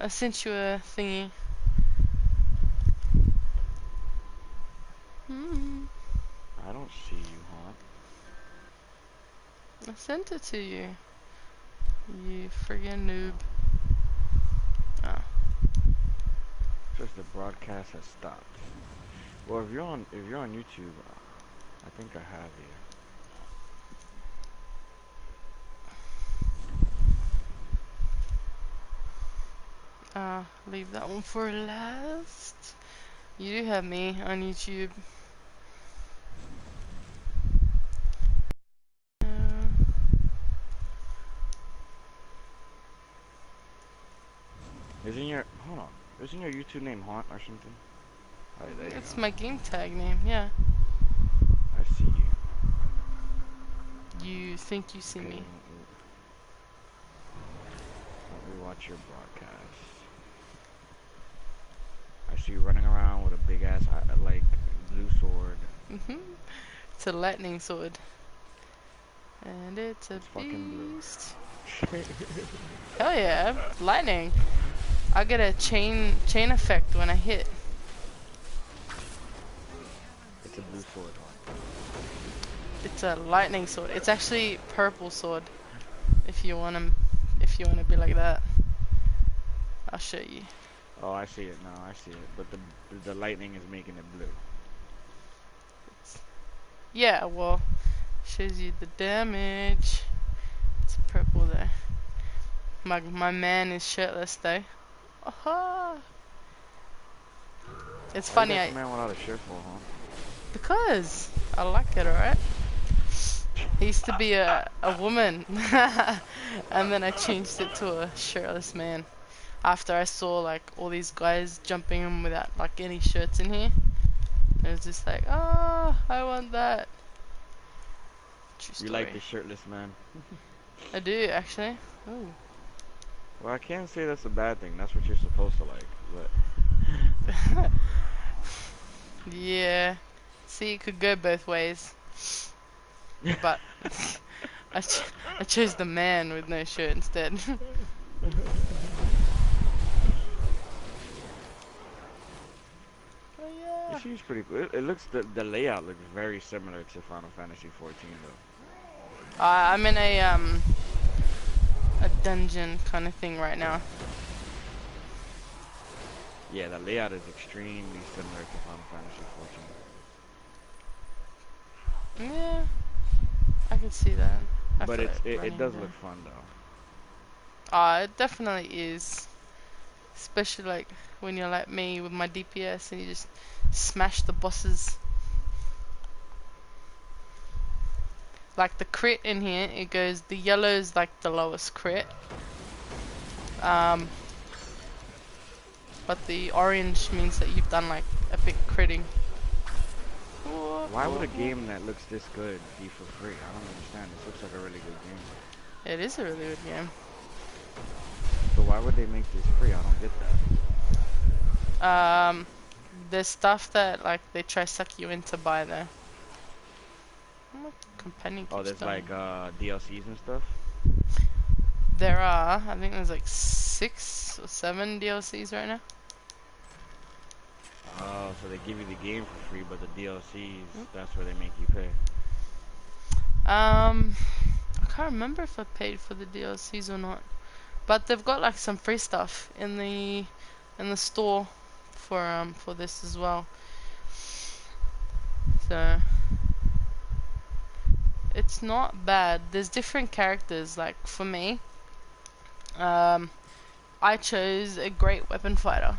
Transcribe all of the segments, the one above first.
I sent you a thingy. I don't see you, Haunt. I sent it to you. You friggin' noob. Oh. Says the broadcast has stopped. Well, if you're on YouTube, I think I have you. Leave that one for last. You do have me on YouTube. Isn't your hold on? Isn't your YouTube name Haunt or something? Alright, there you It's go. my game tag name, yeah. I see you. You think you see Okay, me. let me watch your broadcast. I see you running around with a big ass like blue sword. It's a lightning sword. And it's a It's fucking beast. blue. Hell yeah, lightning. I get a chain effect when I hit. It's a blue sword, Haunt. It's a lightning sword. It's actually purple sword. If you wanna be like that. I'll show you. Oh, I see it now. I see it. But the lightning is making it blue. Yeah, well, shows you the damage. It's purple there. My man is shirtless though. Aha! It's Why you funny, got your man without a shirt for, huh? because I like it, alright? He used to be a woman, and then I changed it to a shirtless man. After I saw like all these guys jumping in without like any shirts in here, it was just like, oh, I want that. True You like story. the shirtless man? I do actually. Ooh. Well, I can't say that's a bad thing. That's what you're supposed to like. But Yeah. See, it could go both ways, but I chose the man with no shirt instead. Oh it yeah. seems pretty good. It looks the layout looks very similar to Final Fantasy 14 though. I'm in a dungeon kind of thing right now. Yeah, the layout is extremely similar to Final Fantasy 14. Yeah, I could see that. I But feel like it running does look there. fun though. It definitely is. Especially like when you're like me with my DPS and you just smash the bosses. Like the crit in here, it goes, the yellow is like the lowest crit. But the orange means that you've done like epic critting. Why would a game that looks this good be for free? I don't understand. This looks like a really good game. It is a really good game. So why would they make this free? I don't get that. There's stuff that like they try suck you into buy there. My companion Oh, keeps there's dying. like DLCs and stuff. There are, I think there's like 6 or 7 DLCs right now. Oh, so they give you the game for free, but the DLCs, that's where they make you pay. I can't remember if I paid for the DLCs or not, but they've got like some free stuff in the store for this as well. So it's not bad. There's different characters. Like for me, I chose a great weapon fighter,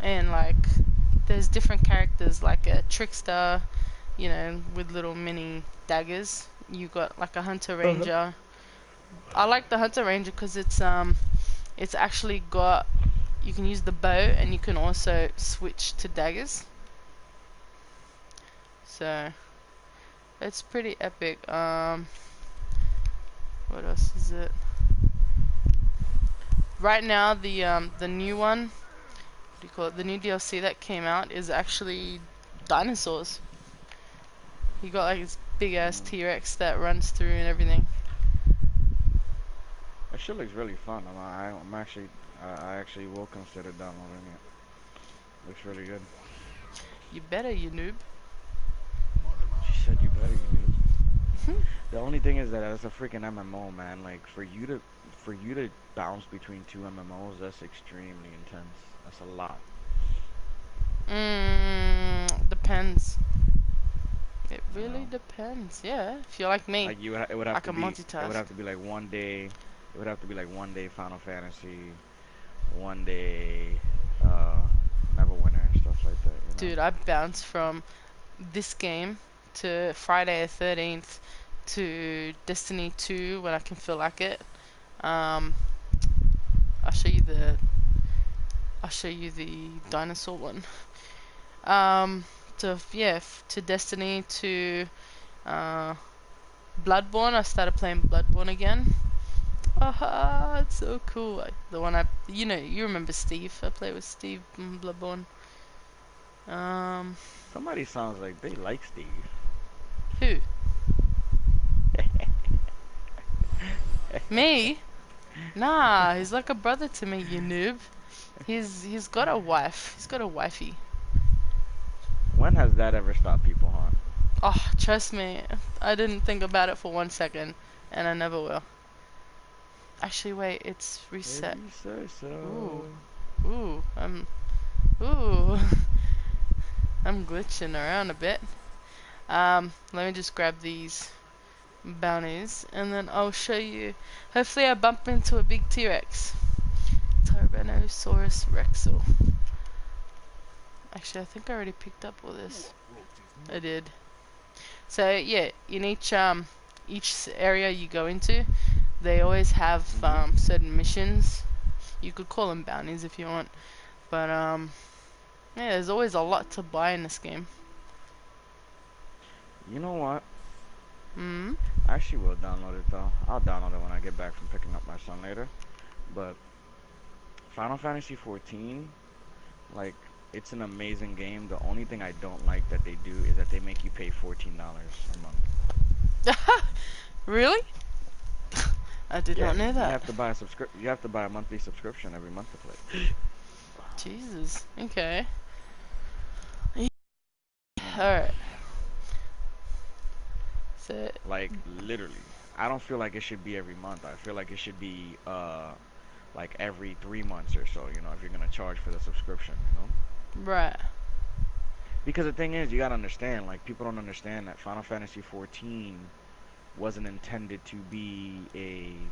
and like there's different characters like a trickster, you know, with little mini daggers. You got like a hunter ranger. I like the hunter ranger because it's actually got, you can use the bow and you can also switch to daggers. So it's pretty epic. What else is it? Right now the new one, what do you call it? The new DLC that came out is actually dinosaurs. You got like this big ass Mm. T-Rex that runs through and everything. shit looks really fun. I'm actually, I actually will consider downloading it. Looks really good. You better, you noob. She said you better, you do. The only thing is that it's a freaking MMO, man. Like for you to bounce between two MMOs, that's extremely intense. That's a lot. Depends. It You really know, depends. Yeah, if you're like me, like it would I have to can be, multitask. like one day, it would have to be like one day Final Fantasy, one day, uh, Neverwinter and stuff like that. You know. Dude, I bounced from this game to Friday the 13th to Destiny 2 when I can feel like it. Um, I'll show you the I'll show you the dinosaur one. Um, to yeah, to Destiny to uh, Bloodborne. I started playing Bloodborne again. Aha, it's so cool. The one you remember Steve? I played with Steve in Bloodborne. Um, Somebody sounds like they like Steve. who? Me? Nah, he's like a brother to me, you noob. He's got a wife. He's got a wifey. When has that ever stopped people, huh? Oh, trust me, I didn't think about it for 1 second, and I never will. Actually, wait, it's If reset. you say Ooh, so. ooh, ooh, I'm glitching around a bit. Let me just grab these bounties, and then I'll show you. Hopefully, I bump into a big T-Rex. Tyrannosaurus Rexel. Actually, I think I already picked up all this. I did. So yeah, in each area you go into, they always have Mhm. certain missions. You could call them bounties if you want, but yeah, there's always a lot to buy in this game. You know what? Hmm. I actually will download it though. I'll download it when I get back from picking up my son later. But Final Fantasy 14, like, it's an amazing game. The only thing I don't like that they do is that they make you pay $14 a month. Really? I did Yeah, not know you that. have to buy a you have to buy a monthly subscription every month to play. Jesus. Okay. Alright. So, Like literally. I don't feel like it should be every month. I feel like it should be like every 3 months or so, if you're gonna charge for the subscription. right. Because the thing is, you gotta understand, like people don't understand that Final Fantasy 14 wasn't intended to be a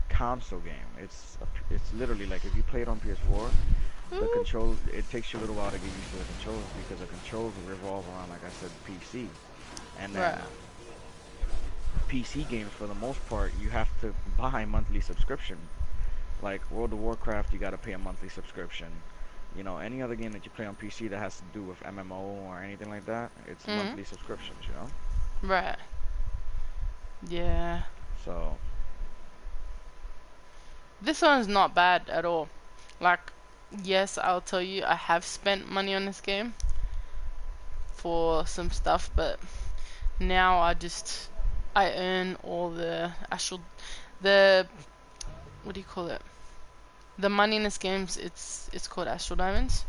console game. It's literally like if you play it on PS4, the Ooh. controls it takes you a little while to get used to the controls because the controls revolve around, like I said, PC. And Right. then PC games, for the most part, you have to buy monthly subscription. Like World of Warcraft, you got to pay a monthly subscription. Any other game that you play on PC that has to do with MMO or anything like that, it's Hmm. monthly subscriptions. Right. Yeah. So, This one's not bad at all. Like, yes, I'll tell you, I have spent money on this game for some stuff, but now I earn all the actual the what do you call it? The money in this game. It's called Astral Diamonds,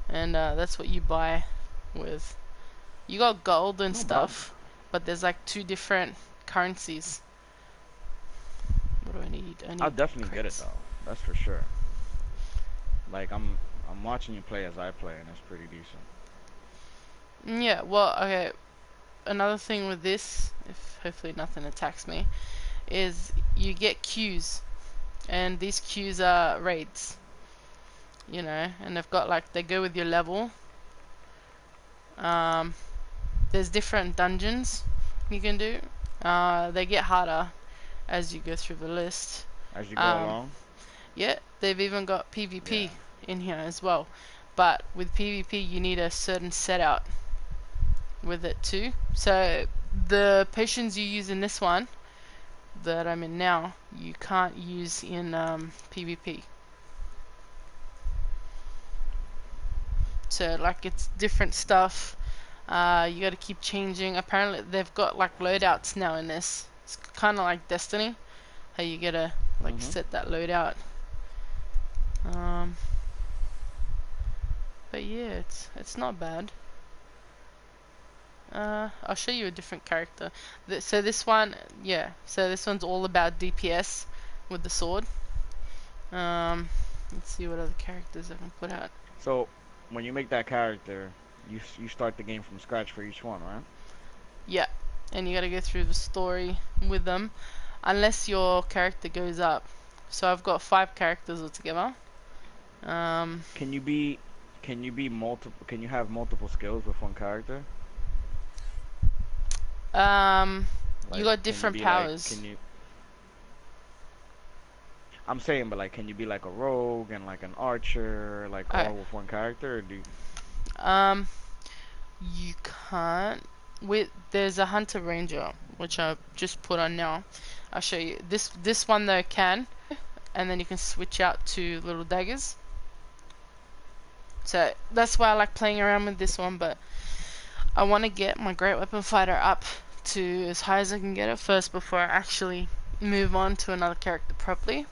and that's what you buy with. You got gold and no problem. stuff, but there's like two different currencies. What do I need? I I'll need definitely get it crates. though. That's for sure. Like I'm watching you play as I play, and it's pretty decent. Yeah. Well, okay. Another thing with this, if hopefully nothing attacks me, is you get queues, and these queues are raids. And they've got like they go with your level. Um, there's different dungeons you can do. They get harder as you go through the list. As you go Um, along, yeah, they've even got PvP yeah. in here as well. But with PvP, you need a certain setup with it too. So the potions you use in this one that I'm in now, you can't use in PvP. So like it's different stuff. You got to keep changing. Apparently they've got like loadouts now in this. It's kind of like Destiny, how you gotta like Mhm. set that loadout. Um, but yeah, it's not bad. I'll show you a different character. So this one, yeah. So this one's all about DPS with the sword. Um, let's see what other characters I can put out. So when you make that character, you start the game from scratch for each one, right? Yeah, and you gotta go through the story with them, unless your character goes up. So I've got 5 characters altogether. Um, Can you be can you be multiple can you have multiple skills with one character? you Like got can you different be like powers. can you I'm saying but like can you be like a rogue and like an archer like Alright. all with one character or do Um, you can't. There's a hunter ranger which I just put on now. I'll show you. This one though can, and then you can switch out to little daggers. So that's why I like playing around with this one, but I want to get my great weapon fighter up to as high as I can get it first before I actually move on to another character properly.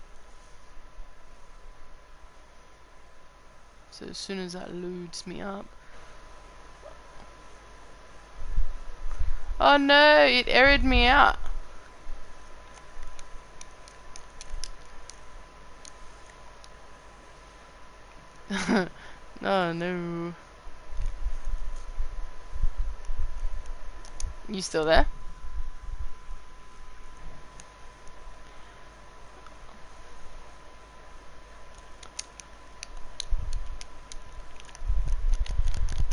So as soon as that loads me up. Oh no, it errored me out. Oh no. You still there?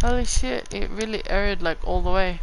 Holy shit, it really errored like all the way.